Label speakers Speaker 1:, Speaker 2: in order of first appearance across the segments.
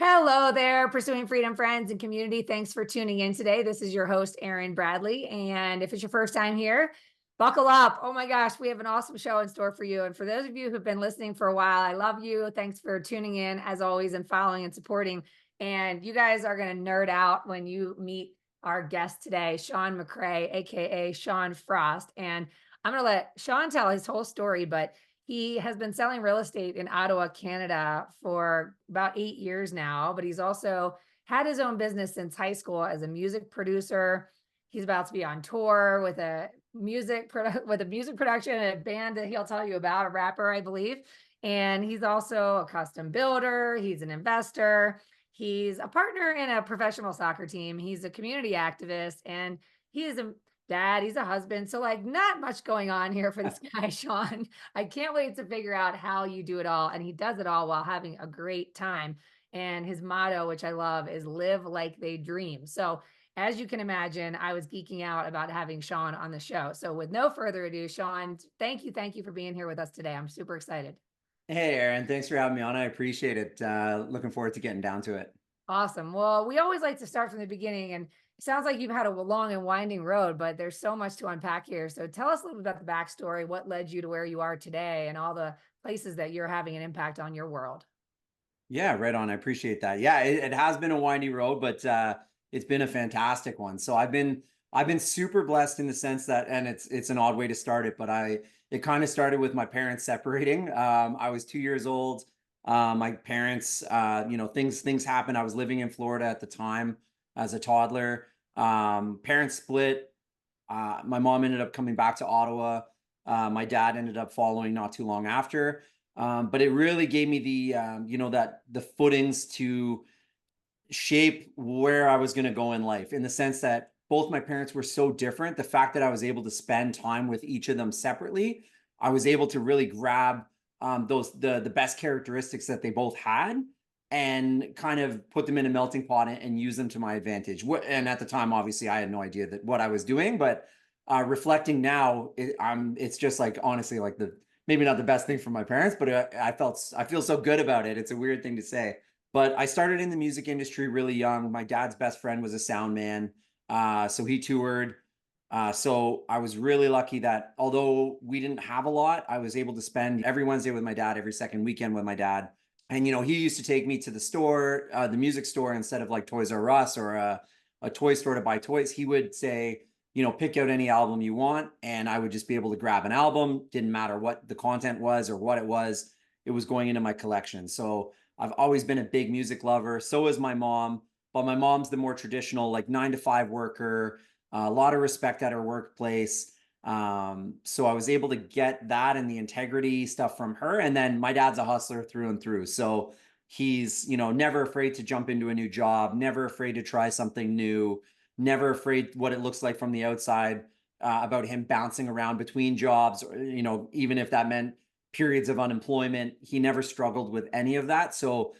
Speaker 1: Hello there, Pursuing Freedom friends and community. Thanks for tuning in today. This is your host, Erin Bradley. And if it's your first time here, buckle up. Oh my gosh, we have an awesome show in store for you. And for those of you who've been listening for a while, I love you. Thanks for tuning in as always and following and supporting. And you guys are going to nerd out when you meet our guest today, Sean McRae, AKA Sean Frost. And I'm going to let Sean tell his whole story, but he has been selling real estate in Ottawa, Canada for about 8 years now, but he's also had his own business since high school as a music producer. He's about to be on tour with a music production and a band that he'll tell you about, a rapper, I believe. And he's also a custom builder. He's an investor. He's a partner in a professional soccer team. He's a community activist, and he is a dad. He's a husband. So like not much going on here for this guy, Sean. I can't wait to figure out how you do it all. And he does it all while having a great time. And his motto, which I love, is live like they dream. So as you can imagine, I was geeking out about having Sean on the show. So with no further ado, Sean, thank you. Thank you for being here with us today. I'm super excited.
Speaker 2: Hey, Aaron, thanks for having me on. I appreciate it. Looking forward to getting down to it.
Speaker 1: Awesome. Well, we always like to start from the beginning, and it sounds like you've had a long and winding road, but there's so much to unpack here. So tell us a little bit about the backstory, what led you to where you are today, and all the places that you're having an impact on your world.
Speaker 2: Yeah, right on. I appreciate that. Yeah, it has been a windy road, but it's been a fantastic one. So I've been super blessed in the sense that, and it's an odd way to start it, but it kind of started with my parents separating. I was 2 years old. My parents, things happened. I was living in Florida at the time as a toddler. Parents split. My mom ended up coming back to Ottawa. My dad ended up following not too long after. But it really gave me that the footings to shape where I was going to go in life, in the sense that both my parents were so different. The fact that I was able to spend time with each of them separately, I was able to really grab the best characteristics that they both had and kind of put them in a melting pot and use them to my advantage. And at the time, obviously, I had no idea that what I was doing, but reflecting now, it's just like, honestly, like maybe not the best thing for my parents, but I feel so good about it. It's a weird thing to say, but I started in the music industry really young. My dad's best friend was a sound man. So he toured. So I was really lucky that although we didn't have a lot, I was able to spend every Wednesday with my dad, every second weekend with my dad. And, he used to take me to the store, the music store, instead of like Toys R Us or a toy store to buy toys. He would say, pick out any album you want. And I would just be able to grab an album. Didn't matter what the content was or what it was going into my collection. So I've always been a big music lover. So is my mom. But my mom's the more traditional, like 9 to 5 worker, a lot of respect at her workplace. So I was able to get that and the integrity stuff from her. And then my dad's a hustler through and through. So he's, never afraid to jump into a new job, never afraid to try something new, never afraid what it looks like from the outside, about him bouncing around between jobs, or, even if that meant periods of unemployment. He never struggled with any of that. So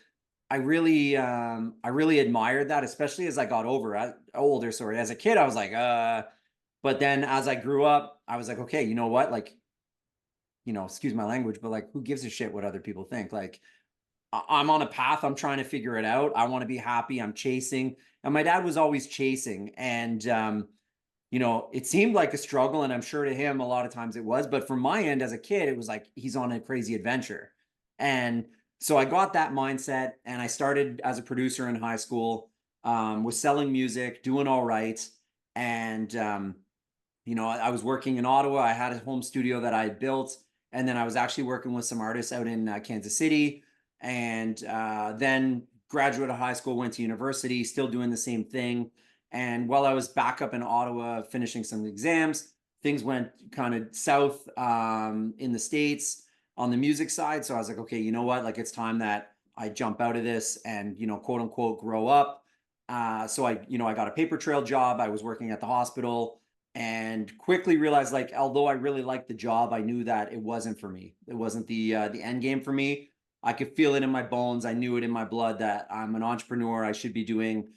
Speaker 2: I really admired that, especially as I got older. Sorry, as a kid, I was like, but then as I grew up, I was like, okay, you know what? Like, excuse my language, but like, who gives a shit what other people think? Like, I'm on a path. I'm trying to figure it out. I want to be happy. I'm chasing. And my dad was always chasing. And, it seemed like a struggle. And I'm sure to him, a lot of times it was. But from my end as a kid, it was like he's on a crazy adventure. And so I got that mindset, and I started as a producer in high school, was selling music, doing all right. And, I was working in Ottawa. I had a home studio that I had built. And then I was actually working with some artists out in Kansas City. And then graduated high school, went to university, still doing the same thing. And while I was back up in Ottawa finishing some exams, things went kind of south in the States on the music side. So I was like, okay, you know what? Like, it's time that I jump out of this and, quote unquote, grow up. So I got a paper trail job. I was working at the hospital and quickly realized, like, although I really liked the job, I knew that it wasn't for me. It wasn't the end game for me. I could feel it in my bones. I knew it in my blood that I'm an entrepreneur. I should be doing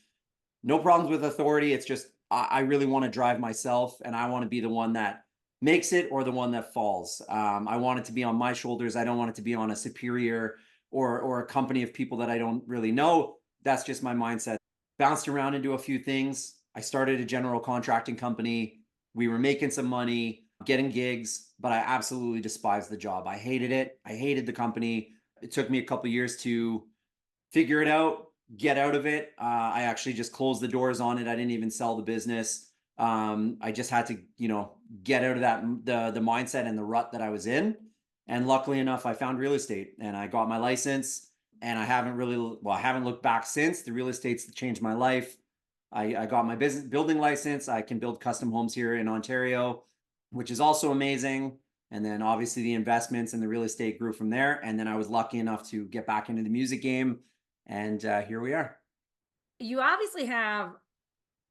Speaker 2: no problems with authority. It's just, I really want to drive myself, and I want to be the one that makes it or the one that falls. I want it to be on my shoulders. I don't want it to be on a superior or a company of people that I don't really know. That's just my mindset. Bounced around into a few things. I started a general contracting company. We were making some money, getting gigs, but I absolutely despised the job. I hated it. I hated the company. It took me a couple years to figure it out, get out of it. I actually just closed the doors on it. I didn't even sell the business. I just had to, get out of the mindset and the rut that I was in. And luckily enough, I found real estate and I got my license. And I haven't I haven't looked back since. The real estate's changed my life. I got my business building license. I can build custom homes here in Ontario, which is also amazing. And then obviously the investments and the real estate grew from there. And then I was lucky enough to get back into the music game. And here we are.
Speaker 1: You obviously have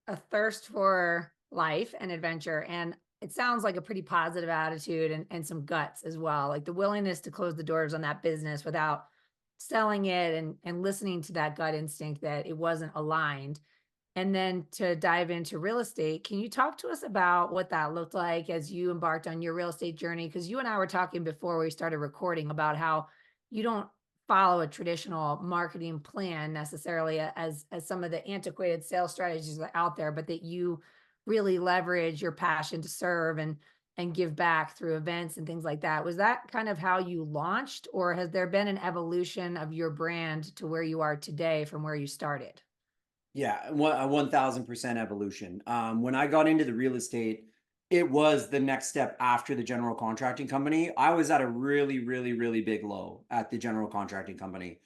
Speaker 1: a thirst for life and adventure. And it sounds like a pretty positive attitude and some guts as well. Like the willingness to close the doors on that business without selling it and listening to that gut instinct that it wasn't aligned. And then to dive into real estate, can you talk to us about what that looked like as you embarked on your real estate journey? Because you and I were talking before we started recording about how you don't follow a traditional marketing plan necessarily as some of the antiquated sales strategies that are out there, but that you really leverage your passion to serve and give back through events and things like that. Was that kind of how you launched, or has there been an evolution of your brand to where you are today from where you started?
Speaker 2: Yeah, a 1000% evolution. When I got into the real estate, it was the next step after the general contracting company. I was at a really, really, really big low at the general contracting company.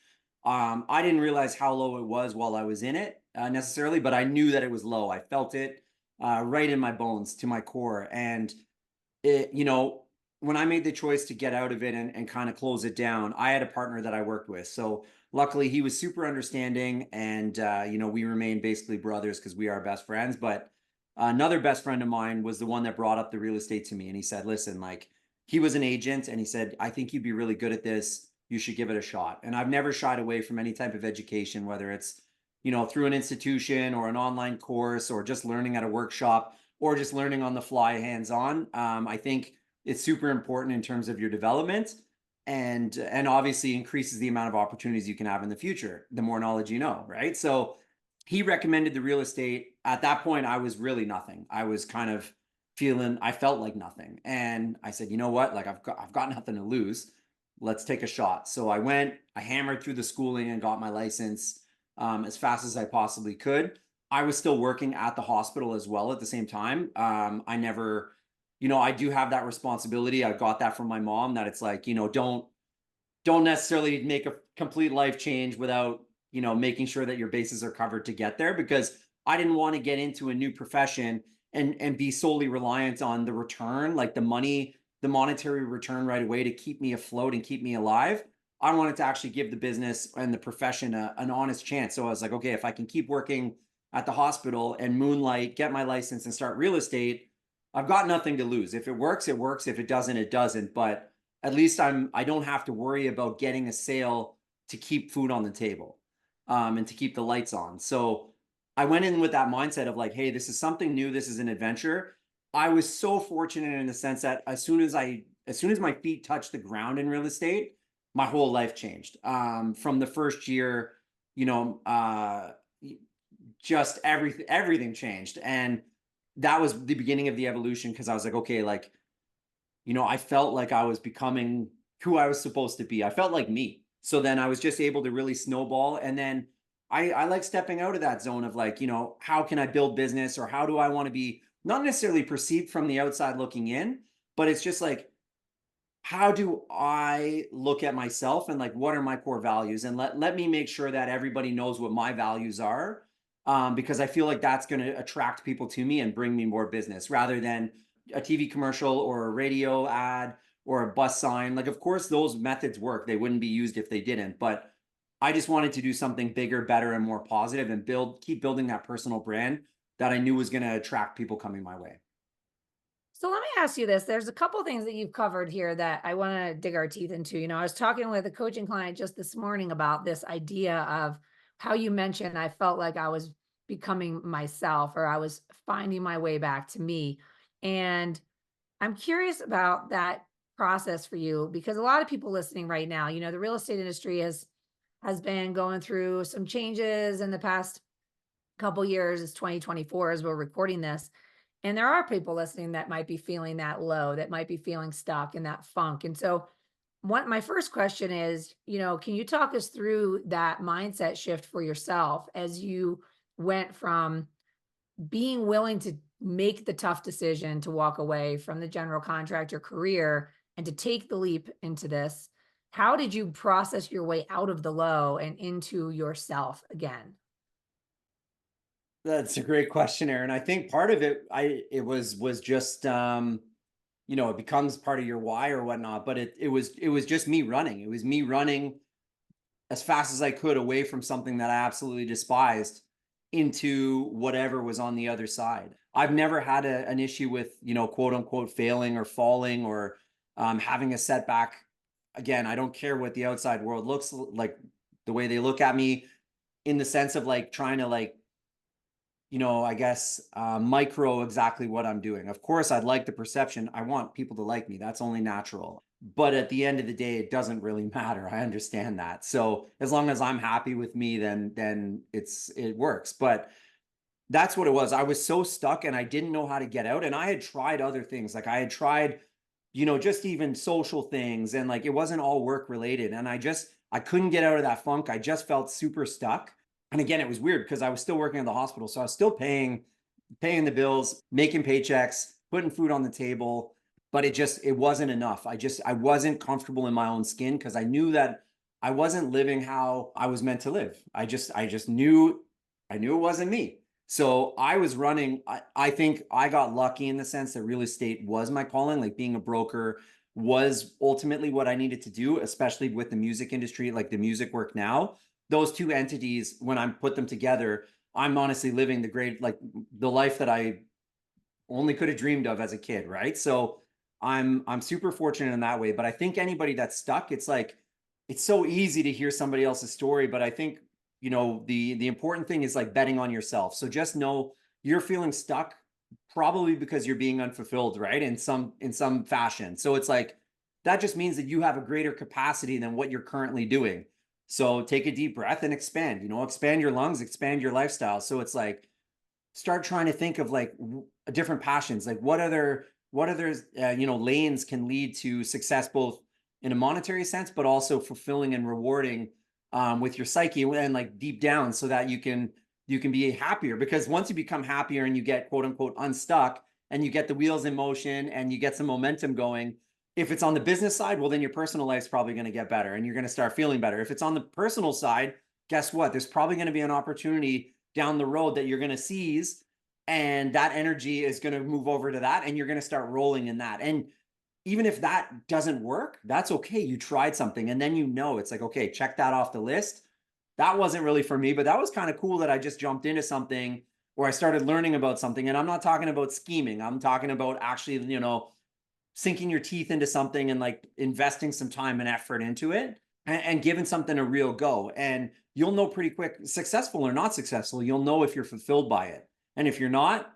Speaker 2: I didn't realize how low it was while I was in it necessarily, but I knew that it was low. I felt it right in my bones to my core. And it, when I made the choice to get out of it and kind of close it down, I had a partner that I worked with. So luckily he was super understanding and, we remained basically brothers because we are best friends. But another best friend of mine was the one that brought up the real estate to me. And he said, listen, like he was an agent and he said, I think you'd be really good at this. You should give it a shot. And I've never shied away from any type of education, whether it's, through an institution or an online course or just learning at a workshop or just learning on the fly hands on. I think it's super important in terms of your development and obviously increases the amount of opportunities you can have in the future, the more knowledge you know, right? So he recommended the real estate. At that point, I was really nothing. I was kind of I felt like nothing. And I said, you know what? Like I've got nothing to lose. Let's take a shot. So I hammered through the schooling and got my license as fast as I possibly could. I was still working at the hospital as well at the same time. I never, I do have that responsibility. I got that from my mom that it's like, don't necessarily make a complete life change without, making sure that your bases are covered to get there, because I didn't want to get into a new profession and be solely reliant on the return, like the monetary return right away to keep me afloat and keep me alive. I wanted to actually give the business and the profession an honest chance. So I was like, okay, if I can keep working at the hospital and moonlight, get my license and start real estate, I've got nothing to lose. If it works, it works. If it doesn't, it doesn't. But at least I don't have to worry about getting a sale to keep food on the table, and to keep the lights on. So I went in with that mindset of like, hey, this is something new. This is an adventure. I was so fortunate in the sense that as soon as my feet touched the ground in real estate, my whole life changed. From the first year, you know, uh, just everything changed. And that was the beginning of the evolution, because I was like, okay, like, I felt like I was becoming who I was supposed to be. I felt like me. So then I was just able to really snowball. And then I like stepping out of that zone of like, how can I build business, or how do I want to be not necessarily perceived from the outside looking in, but it's just like, how do I look at myself and like, what are my core values? And let me make sure that everybody knows what my values are. Because I feel like that's going to attract people to me and bring me more business rather than a TV commercial or a radio ad or a bus sign. Like, of course, those methods work. They wouldn't be used if they didn't. But I just wanted to do something bigger, better, and more positive and keep building that personal brand that I knew was going to attract people coming my way.
Speaker 1: So let me ask you this. There's a couple things that you've covered here that I want to dig our teeth into. I was talking with a coaching client just this morning about this idea of how you mentioned I felt like I was becoming myself, or I was finding my way back to me. And I'm curious about that process for you, because a lot of people listening right now, the real estate industry has has been going through some changes in the past couple years. It's 2024 as we're recording this. And there are people listening that might be feeling that low, that might be feeling stuck in that funk. And so what my first question is, can you talk us through that mindset shift for yourself as you went from being willing to make the tough decision to walk away from the general contractor career and to take the leap into this? How did you process your way out of the low and into yourself again?
Speaker 2: That's a great question, Aaron. I think part of it, it was just it becomes part of your why or whatnot, but it was just me running. It was me running as fast as I could away from something that I absolutely despised into whatever was on the other side. I've never had an issue with, quote unquote, failing or falling or having a setback. Again, I don't care what the outside world looks like, the way they look at me, in the sense of like trying to like, I guess, micro exactly what I'm doing. Of course, I'd like the perception. I want people to like me. That's only natural. But at the end of the day, it doesn't really matter. I understand that. So as long as I'm happy with me, then it works. But that's what it was. I was so stuck and I didn't know how to get out. And I had tried other things. Like I had tried, just even social things, and like it wasn't all work related. And I couldn't get out of that funk. I just felt super stuck. And again, it was weird because I was still working at the hospital. So I was still paying the bills, making paychecks, putting food on the table, but it wasn't enough. I wasn't comfortable in my own skin because I knew that I wasn't living how I was meant to live. I just knew it wasn't me. So I was running. I think I got lucky in the sense that real estate was my calling. Like being a broker was ultimately what I needed to do, especially with the music industry, like the music work now. Those two entities, when I put them together, I'm honestly living like the life that I only could have dreamed of as a kid, right? So I'm super fortunate in that way. But I think anybody that's stuck, it's like it's so easy to hear somebody else's story, but I think the important thing is like betting on yourself. So just know you're feeling stuck probably because you're being unfulfilled, right? In some fashion. So it's like that just means that you have a greater capacity than what you're currently doing. So take a deep breath and expand, expand your lungs, expand your lifestyle. So it's like start trying to think of like different passions, like what other lanes can lead to success, both in a monetary sense but also fulfilling and rewarding, with your psyche and like deep down, so that you can be happier. Because once you become happier and you get quote unquote unstuck and you get the wheels in motion and you get some momentum going, if it's on the business side, well, then your personal life's probably going to get better and you're going to start feeling better. If it's on the personal side, guess what? There's probably going to be an opportunity down the road that you're going to seize, and that energy is going to move over to that and you're going to start rolling in that. And even if that doesn't work, that's okay. You tried something and then it's like, okay, check that off the list. That wasn't really for me, but that was kind of cool that I just jumped into something where I started learning about something. And I'm not talking about scheming. I'm talking about actually, sinking your teeth into something and like investing some time and effort into it, and giving something a real go. And you'll know pretty quick, successful or not successful, you'll know if you're fulfilled by it. And if you're not,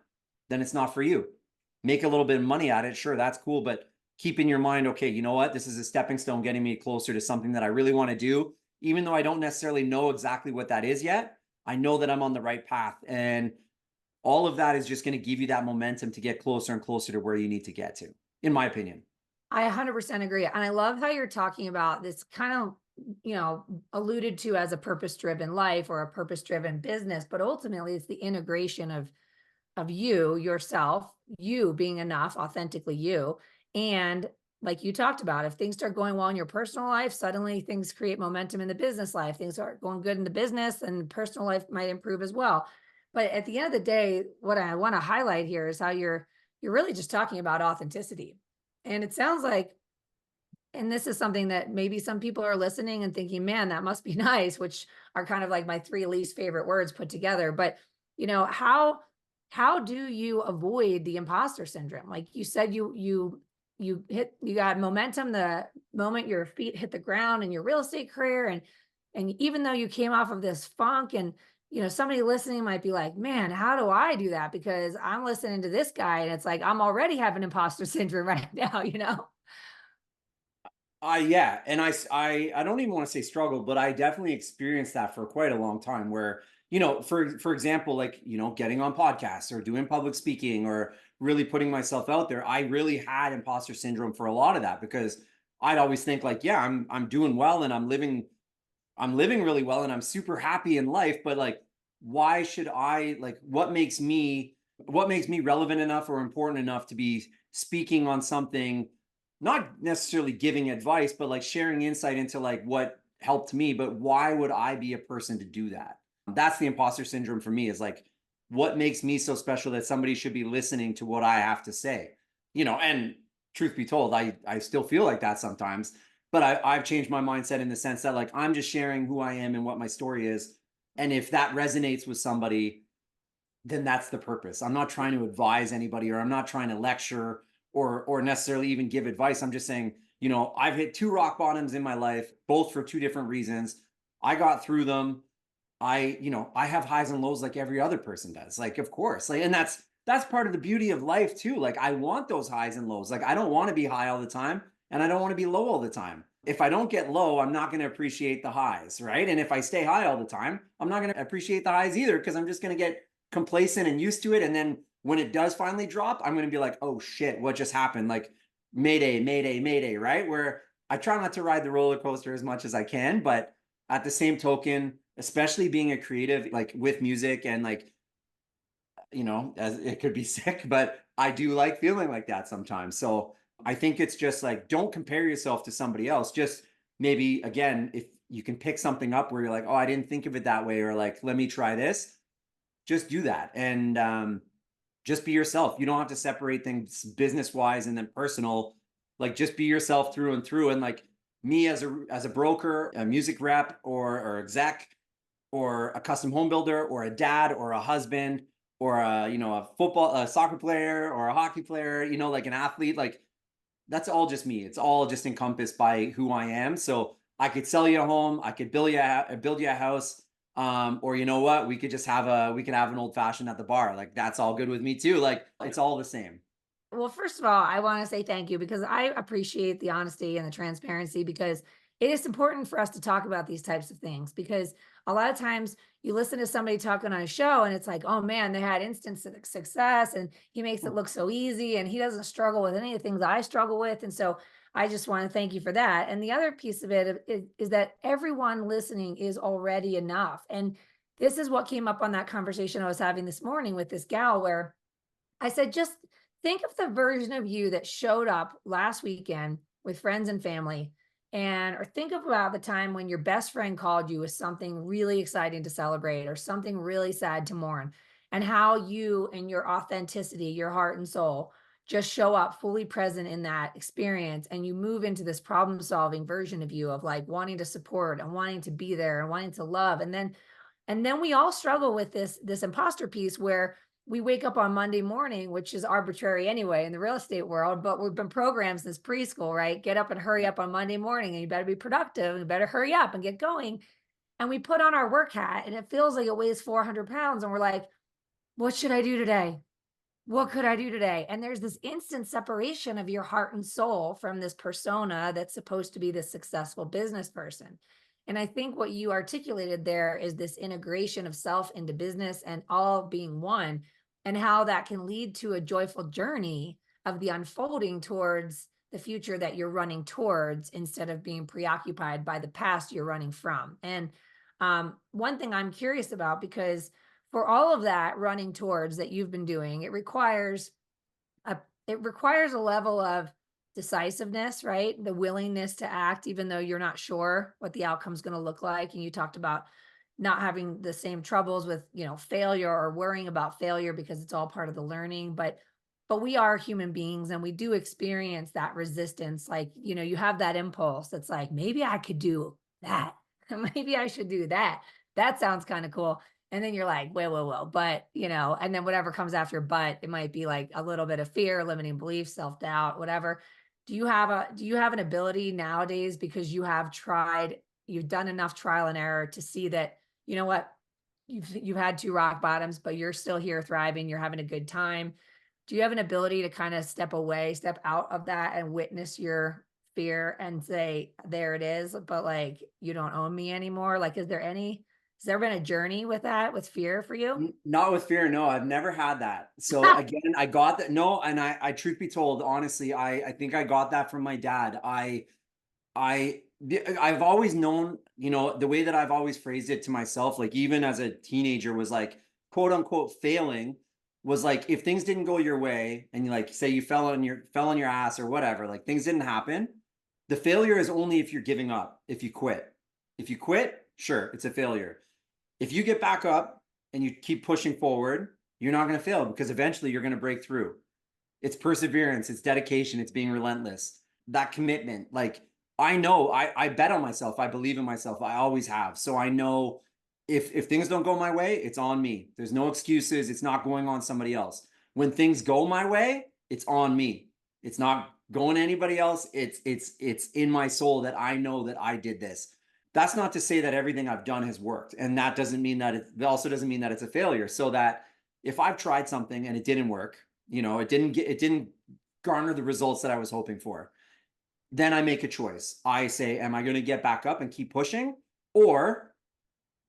Speaker 2: then it's not for you. Make a little bit of money at it. Sure, that's cool. But keep in your mind, okay, you know what? This is a stepping stone getting me closer to something that I really want to do. Even though I don't necessarily know exactly what that is yet, I know that I'm on the right path. And all of that is just going to give you that momentum to get closer and closer to where you need to get to, in my opinion.
Speaker 1: I 100% agree. And I love how you're talking about this kind of, alluded to as a purpose-driven life or a purpose-driven business, but ultimately it's the integration of you, yourself, you being enough, authentically you. And like you talked about, if things start going well in your personal life, suddenly things create momentum in the business life. Things are going good in the business and personal life might improve as well. But at the end of the day, what I want to highlight here is how you're really just talking about authenticity. And it sounds like, and this is something that maybe some people are listening and thinking, man, that must be nice, which are kind of like my three least favorite words put together. But how do you avoid the imposter syndrome? Like you said, you got momentum the moment your feet hit the ground in your real estate career. And even though you came off of this funk, and somebody listening might be like, man, how do I do that? Because I'm listening to this guy and it's like, I'm already having imposter syndrome right now.
Speaker 2: Yeah, and I don't even want to say struggle, but I definitely experienced that for quite a long time where, for example, like, getting on podcasts or doing public speaking or really putting myself out there, I really had imposter syndrome for a lot of that because I'd always think like, yeah, I'm doing well and I'm living really well and I'm super happy in life, but like, why should I like what makes me relevant enough or important enough to be speaking on something, not necessarily giving advice, but like sharing insight into like what helped me, but why would I be a person to do that? That's the imposter syndrome for me is like, what makes me so special that somebody should be listening to what I have to say? And truth be told, I still feel like that sometimes, but I've changed my mindset in the sense that like I'm just sharing who I am and what my story is. And if that resonates with somebody, then that's the purpose. I'm not trying to advise anybody or I'm not trying to lecture or necessarily even give advice. I'm just saying, I've hit two rock bottoms in my life, both for two different reasons. I got through them. I have highs and lows like every other person does. Like, of course. Like, and that's part of the beauty of life too. Like, I want those highs and lows. Like, I don't want to be high all the time and I don't want to be low all the time. If I don't get low, I'm not going to appreciate the highs, right? And if I stay high all the time, I'm not going to appreciate the highs either because I'm just going to get complacent and used to it. And then when it does finally drop, I'm going to be like, oh shit, what just happened? Like, mayday, mayday, mayday, right? Where I try not to ride the roller coaster as much as I can, but at the same token, especially being a creative, like with music and like, as it could be sick, but I do like feeling like that sometimes. So I think it's just like, don't compare yourself to somebody else. Just maybe, again, if you can pick something up where you're like, oh, I didn't think of it that way, or like, let me try this, just do that. And just be yourself. You don't have to separate things business wise and then personal. Like, just be yourself through and through. And like me as a broker, a music rep or exec, or a custom home builder, or a dad, or a husband, or a soccer player, or a hockey player, like an athlete, like that's all just me. It's all just encompassed by who I am. So I could sell you a home, I could build you a house, or you know what, we could have an old fashioned at the bar. Like that's all good with me too. Like it's all the same.
Speaker 1: Well, first of all, I want to say thank you because I appreciate the honesty and the transparency because it is important for us to talk about these types of things because a lot of times you listen to somebody talking on a show and it's like, oh man, they had instant success and he makes it look so easy and he doesn't struggle with any of the things I struggle with. And so I just want to thank you for that. And the other piece of it is that everyone listening is already enough. And this is what came up on that conversation I was having this morning with this gal where I said, just think of the version of you that showed up last weekend with friends and family. Or think about the time when your best friend called you with something really exciting to celebrate or something really sad to mourn, and how you and your authenticity, your heart and soul, just show up fully present in that experience. And you move into this problem solving version of you of like wanting to support and wanting to be there and wanting to love. And then we all struggle with this imposter piece where we wake up on Monday morning, which is arbitrary anyway in the real estate world, but we've been programmed since preschool, right? Get up and hurry up on Monday morning and you better be productive and you better hurry up and get going. And we put on our work hat and it feels like it weighs 400 pounds. And we're like, what should I do today? What could I do today? And there's this instant separation of your heart and soul from this persona that's supposed to be this successful business person. And I think what you articulated there is this integration of self into business and all being one, and how that can lead to a joyful journey of the unfolding towards the future that you're running towards instead of being preoccupied by the past you're running from. And one thing I'm curious about, because for all of that running towards that you've been doing, it requires a level of decisiveness, right? The willingness to act, even though you're not sure what the outcome is going to look like. And you talked about not having the same troubles with, failure or worrying about failure because it's all part of the learning. But we are human beings and we do experience that resistance. Like, you have that impulse that's like, maybe I could do that. Maybe I should do that. That sounds kind of cool. And then you're like, well, but, and then whatever comes after but, it might be like a little bit of fear, limiting beliefs, self-doubt, whatever. Do you have an ability nowadays, because you've done enough trial and error to see that, you know what, you've had two rock bottoms, but you're still here thriving, you're having a good time. Do you have an ability to kind of step out of that and witness your fear and say, there it is, but like, you don't own me anymore? Like, has there been a journey with that, with fear for you?
Speaker 2: Not with fear. No, I've never had that. So again, I got that. No, and I truth be told, honestly, I think I got that from my dad. I I've always known, the way that I've always phrased it to myself, like even as a teenager, was like, quote unquote, failing was like if things didn't go your way and you like say you fell on your ass or whatever, like things didn't happen. The failure is only if you're giving up, if you quit. If you quit, sure, it's a failure. If you get back up and you keep pushing forward, you're not going to fail because eventually you're going to break through. It's perseverance, it's dedication, it's being relentless, that commitment. Like I know I bet on myself. I believe in myself. I always have. So I know if things don't go my way, it's on me. There's no excuses. It's not going on somebody else. When things go my way, it's on me. It's not going to anybody else. It's in my soul that I know that I did this. That's not to say that everything I've done has worked. And that doesn't mean that it also doesn't mean that it's a failure. So that if I've tried something and it didn't work, it didn't garner the results that I was hoping for, then I make a choice. I say, am I going to get back up and keep pushing? Or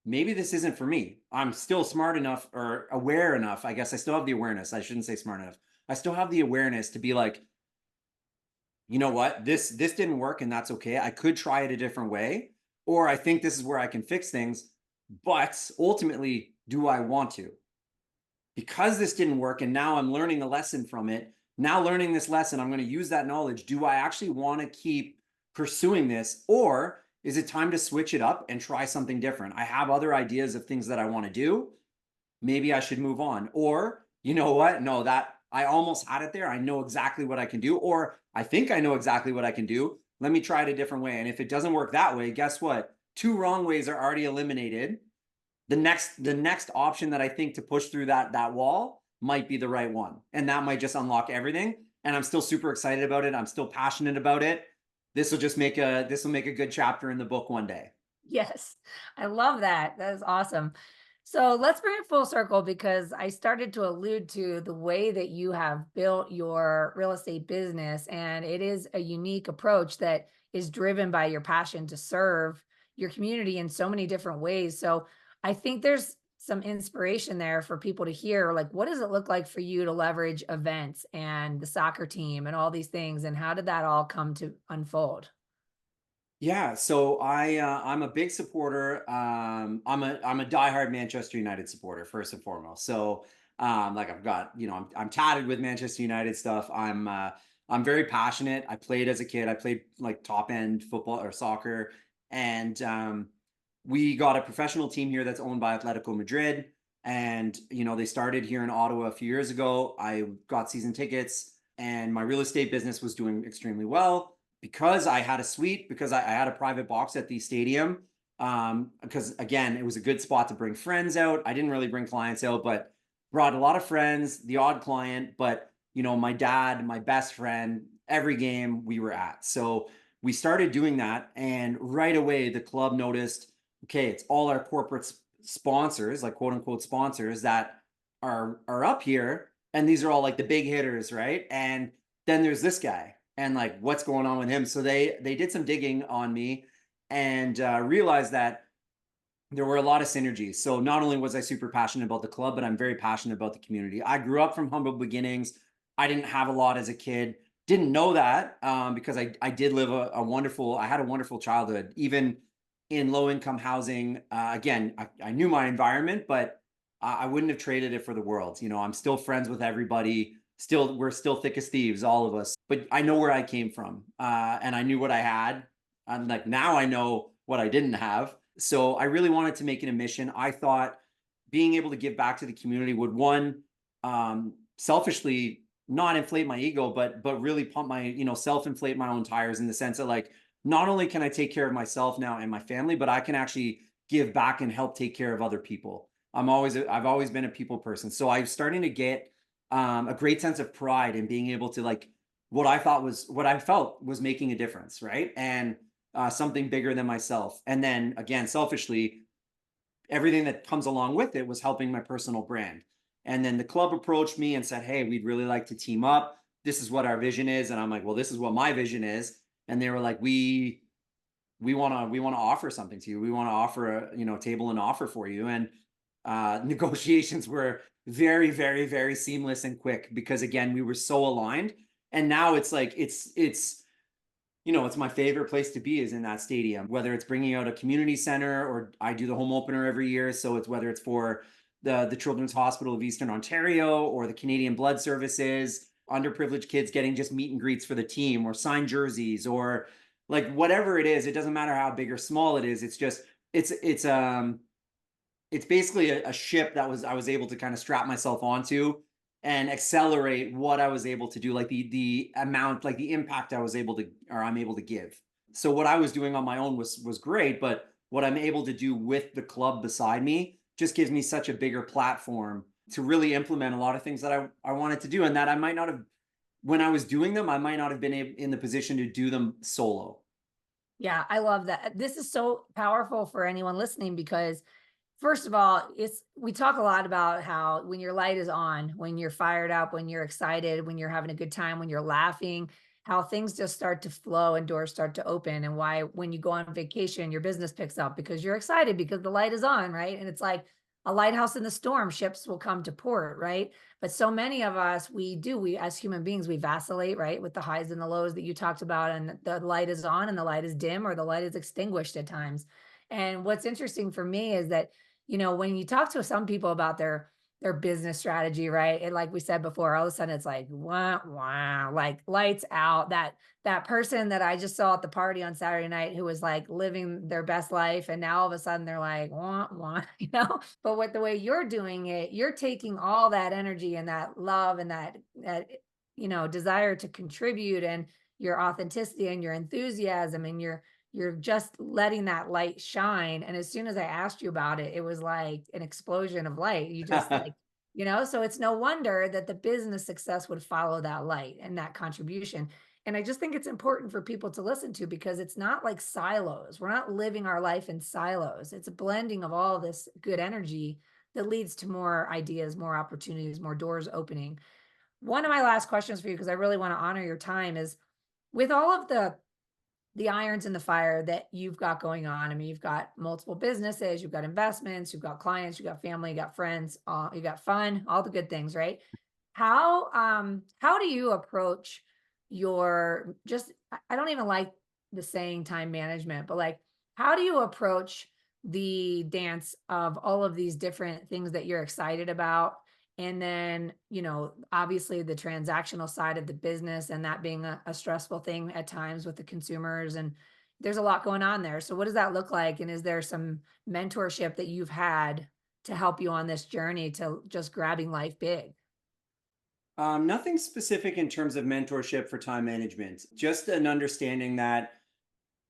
Speaker 2: maybe this isn't for me. I'm still smart enough or aware enough. I guess I still have the awareness. I shouldn't say smart enough. I still have the awareness to be like, you know what, this didn't work and that's okay. I could try it a different way. Or I think this is where I can fix things. But ultimately, do I want to? Because this didn't work and now I'm learning a lesson from it. Now learning this lesson, I'm going to use that knowledge. Do I actually want to keep pursuing this, or is it time to switch it up and try something different? I have other ideas of things that I want to do. Maybe I should move on. Or, you know what? No, that I almost had it there. I know exactly what I can do, or I think I know exactly what I can do. Let me try it a different way. And if it doesn't work that way, guess what? Two wrong ways are already eliminated. The next option that I think to push through that wall might be the right one. And that might just unlock everything. And I'm still super excited about it. I'm still passionate about it. This will make a good chapter in the book one day.
Speaker 1: Yes, I love that. That is awesome. So let's bring it full circle because I started to allude to the way that you have built your real estate business, and it is a unique approach that is driven by your passion to serve your community in so many different ways. So I think there's some inspiration there for people to hear, like, what does it look like for you to leverage events and the soccer team and all these things, and how did that all come to unfold?
Speaker 2: Yeah, so I'm a big supporter. I'm a diehard Manchester United supporter first and foremost. So like I've got, I'm tatted with Manchester United stuff. I'm very passionate. I played as a kid. I played like top end football or soccer, and we got a professional team here that's owned by Atletico Madrid. And they started here in Ottawa a few years ago. I got season tickets, and my real estate business was doing extremely well because I had a suite, because I had a private box at the stadium. Because again, it was a good spot to bring friends out. I didn't really bring clients out, but brought a lot of friends, the odd client, but my dad, my best friend, every game we were at. So we started doing that. And right away, the club noticed, okay, it's all our corporate sponsors, like quote unquote sponsors, that are up here. And these are all like the big hitters, right? And then there's this guy, and like what's going on with him. So they did some digging on me and realized that there were a lot of synergies. So not only was I super passionate about the club, but I'm very passionate about the community. I grew up from humble beginnings. I didn't have a lot as a kid. Didn't know that because I did live I had a wonderful childhood, even in low income housing. Again, I knew my environment, but I wouldn't have traded it for the world. I'm still friends with everybody. We're still thick as thieves, all of us. But I know where I came from, and I knew what I had. And like now I know what I didn't have. So I really wanted to make it a mission. I thought being able to give back to the community would, one, selfishly not inflate my ego, but really pump my, self-inflate my own tires, in the sense that like, not only can I take care of myself now and my family, but I can actually give back and help take care of other people. I've always been a people person. So I'm starting to get a great sense of pride in being able to like what I felt was making a difference, right? And something bigger than myself. And then again, selfishly, everything that comes along with it was helping my personal brand. And then the club approached me and said, hey, we'd really like to team up. This is what our vision is. And I'm like, well, this is what my vision is. and they were like, we want to offer something to you. We want to offer a table and offer for you. And negotiations were very, very, very seamless and quick because again, we were so aligned. And now it's like it's my favorite place to be is in that stadium, whether it's bringing out a community center or I do the home opener every year. So it's whether it's for the Children's Hospital of Eastern Ontario or the Canadian Blood Services, underprivileged kids getting just meet and greets for the team or signed jerseys or like whatever it is. It doesn't matter how big or small it is. It's just it's basically a ship that I was able to kind of strap myself onto and accelerate what I was able to do, like the amount, like the impact I'm able to give. So what I was doing on my own was great, but what I'm able to do with the club beside me just gives me such a bigger platform to really implement a lot of things that I wanted to do, and that I might not have, when I was doing them, I might not have been in the position to do them solo.
Speaker 1: Yeah, I love that. This is so powerful for anyone listening because first of all, we talk a lot about how when your light is on, when you're fired up, when you're excited, when you're having a good time, when you're laughing, how things just start to flow and doors start to open, and why when you go on vacation, your business picks up because you're excited because the light is on, right? And it's like a lighthouse in the storm, ships will come to port, right? But so many of us, we as human beings, we vacillate, right? With the highs and the lows that you talked about, and the light is on and the light is dim or the light is extinguished at times. And what's interesting for me is that when you talk to some people about their business strategy, right? And like we said before, all of a sudden it's like, wow, like lights out. That person that I just saw at the party on Saturday night who was like living their best life. And now all of a sudden they're like, wah. But with the way you're doing it, you're taking all that energy and that love and that desire to contribute and your authenticity and your enthusiasm and you're just letting that light shine. And as soon as I asked you about it, it was like an explosion of light. You just like, so it's no wonder that the business success would follow that light and that contribution. And I just think it's important for people to listen to because it's not like silos. We're not living our life in silos. It's a blending of all this good energy that leads to more ideas, more opportunities, more doors opening. One of my last questions for you, because I really want to honor your time, is with all of the irons in the fire that you've got going on. I mean, you've got multiple businesses, you've got investments, you've got clients, you've got family, you got friends, you got fun, all the good things, right? How do you approach I don't even like the saying time management, but like, how do you approach the dance of all of these different things that you're excited about? And then, obviously the transactional side of the business and that being a stressful thing at times with the consumers. And there's a lot going on there. So what does that look like? And is there some mentorship that you've had to help you on this journey to just grabbing life big?
Speaker 2: Nothing specific in terms of mentorship for time management, just an understanding that,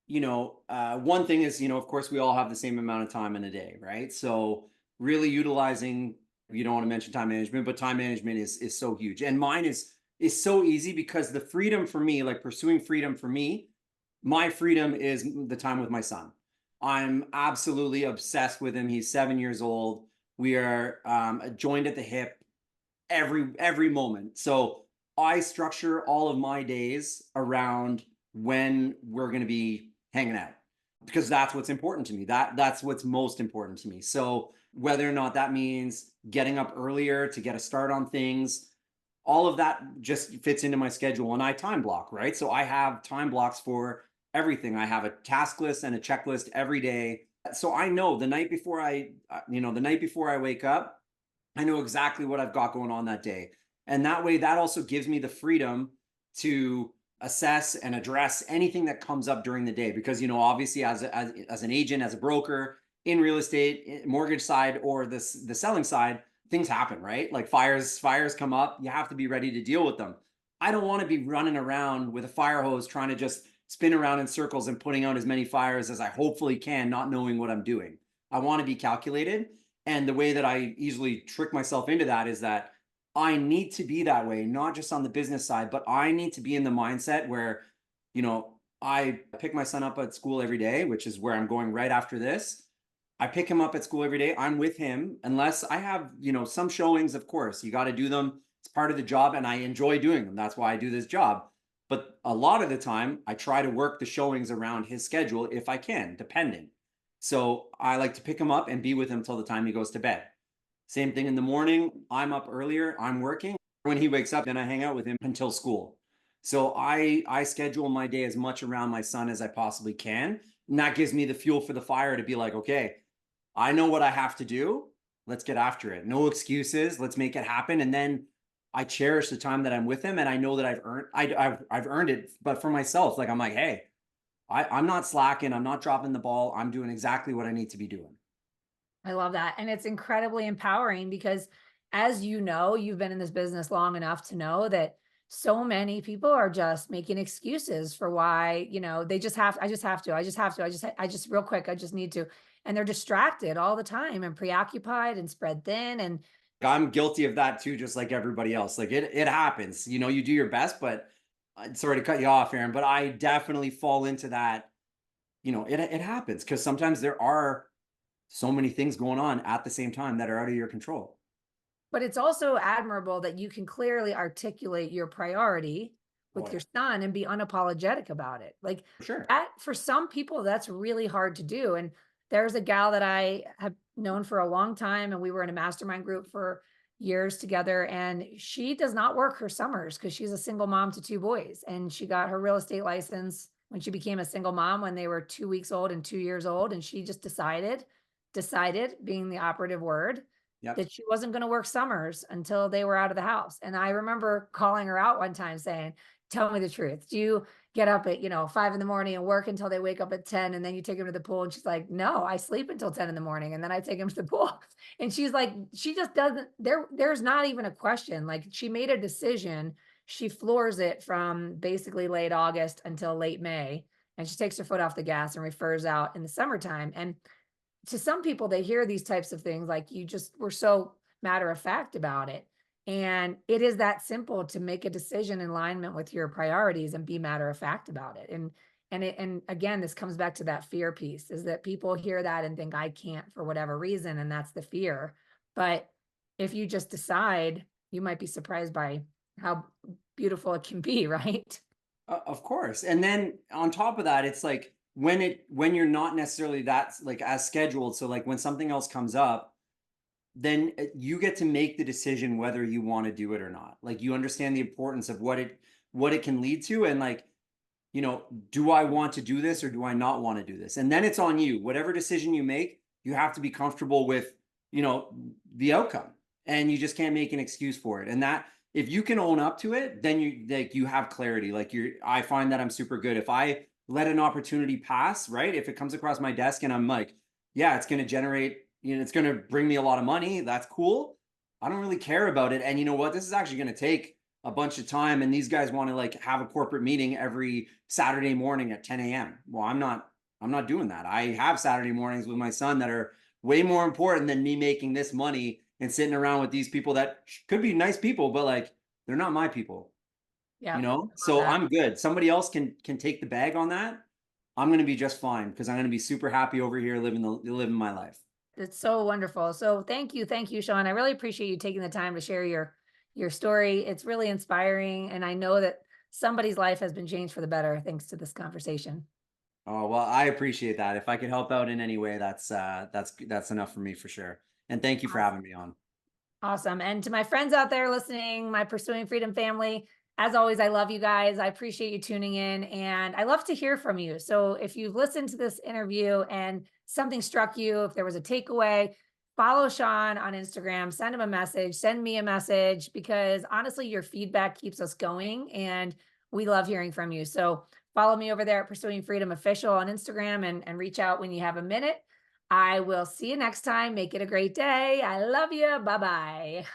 Speaker 2: one thing is, of course, we all have the same amount of time in a day, right? So really utilizing, you don't want to mention time management, but time management is so huge. And mine is so easy because the freedom for me, like pursuing freedom for me, my freedom is the time with my son. I'm absolutely obsessed with him. He's 7 years old. We are joined at the hip every moment. So I structure all of my days around when we're going to be hanging out because that's what's important to me. That's what's most important to me. So whether or not that means getting up earlier to get a start on things, all of that just fits into my schedule and I time block, right? So I have time blocks for everything. I have a task list and a checklist every day. So I know the night before I wake up, I know exactly what I've got going on that day. And that way, that also gives me the freedom to assess and address anything that comes up during the day. Because, obviously as an agent, as a broker in real estate, mortgage side, or the selling side, things happen, right? Like fires come up, you have to be ready to deal with them. I don't want to be running around with a fire hose trying to just spin around in circles and putting out as many fires as I hopefully can, not knowing what I'm doing. I want to be calculated. And the way that I easily trick myself into that is that I need to be that way, not just on the business side, but I need to be in the mindset where, I pick my son up at school every day, which is where I'm going right after this. I pick him up at school every day. I'm with him unless I have, some showings, of course, you got to do them. It's part of the job and I enjoy doing them. That's why I do this job. But a lot of the time, I try to work the showings around his schedule if I can, dependent. So I like to pick him up and be with him till the time he goes to bed. Same thing in the morning. I'm up earlier, I'm working. When he wakes up, then I hang out with him until school. So I schedule my day as much around my son as I possibly can. And that gives me the fuel for the fire to be like, okay, I know what I have to do. Let's get after it. No excuses. Let's make it happen. And then I cherish the time that I'm with him, and I know that I've earned it. But for myself, like I'm like, hey, I'm not slacking. I'm not dropping the ball. I'm doing exactly what I need to be doing.
Speaker 1: I love that. And it's incredibly empowering because, as you know, you've been in this business long enough to know that so many people are just making excuses for why, they just have, I just have to, I just have to, I just real quick, I just need to. And they're distracted all the time and preoccupied and spread thin. And
Speaker 2: I'm guilty of that too, just like everybody else. Like it happens. You do your best, but sorry to cut you off, Aaron, but I definitely fall into that. It happens because sometimes there are so many things going on at the same time that are out of your control.
Speaker 1: But it's also admirable that you can clearly articulate your priority
Speaker 2: Oh,
Speaker 1: with
Speaker 2: yeah,
Speaker 1: your son and be unapologetic about it. Like
Speaker 2: for sure.
Speaker 1: that, for some people, that's really hard to do. And there's a gal that I have known for a long time, and we were in a mastermind group for years together. And she does not work her summers because she's a single mom to two boys. And she got her real estate license when she became a single mom when they were 2 weeks old and 2 years old. And she just decided being the operative word,
Speaker 2: Yep.
Speaker 1: that she wasn't going to work summers until they were out of the house. And I remember calling her out one time saying, tell me the truth. Do you get up at, 5 in the morning and work until they wake up at 10 and then you take them to the pool? And she's like, no, I sleep until 10 in the morning and then I take them to the pool. And she's like, she just doesn't, there's not even a question. Like she made a decision. She floors it from basically late August until late May. And she takes her foot off the gas and refers out in the summertime. And to some people, they hear these types of things like you just were so matter of fact about it. And it is that simple to make a decision in alignment with your priorities and be matter of fact about it. And again, this comes back to that fear piece, is that people hear that and think I can't for whatever reason, and that's the fear. But if you just decide, you might be surprised by how beautiful it can be, right?
Speaker 2: Of course. And then on top of that, it's like when you're not necessarily that like as scheduled. So like when something else comes up, then you get to make the decision whether you want to do it or not. Like you understand the importance of what it can lead to, and like, do I want to do this or do I not want to do this? And then it's on you. Whatever decision you make, you have to be comfortable with, the outcome. And you just can't make an excuse for it. And that, if you can own up to it, then you have clarity. Like I find that I'm super good. If I let an opportunity pass, right? If it comes across my desk and I'm like, yeah, it's going to generate, it's going to bring me a lot of money. That's cool. I don't really care about it. And you know what? This is actually going to take a bunch of time. And these guys want to like have a corporate meeting every Saturday morning at 10 a.m. Well, I'm not doing that. I have Saturday mornings with my son that are way more important than me making this money and sitting around with these people that could be nice people, but like, they're not my people,
Speaker 1: Yeah.
Speaker 2: So I'm good. Somebody else can take the bag on that. I'm going to be just fine because I'm going to be super happy over here living my life.
Speaker 1: It's so wonderful. So thank you, Sean. I really appreciate you taking the time to share your story. It's really inspiring, and I know that somebody's life has been changed for the better thanks to this conversation.
Speaker 2: Oh, well, I appreciate that. If I could help out in any way, that's enough for me for sure. And thank you for having me on.
Speaker 1: Awesome. And to my friends out there listening, my Pursuing Freedom family, as always, I love you guys. I appreciate you tuning in, and I love to hear from you. So if you've listened to this interview and something struck you, if there was a takeaway, follow Sean on Instagram, send him a message, send me a message, because honestly, your feedback keeps us going and we love hearing from you. So follow me over there at Pursuing Freedom Official on Instagram, and reach out when you have a minute. I will see you next time. Make it a great day. I love you. Bye-bye.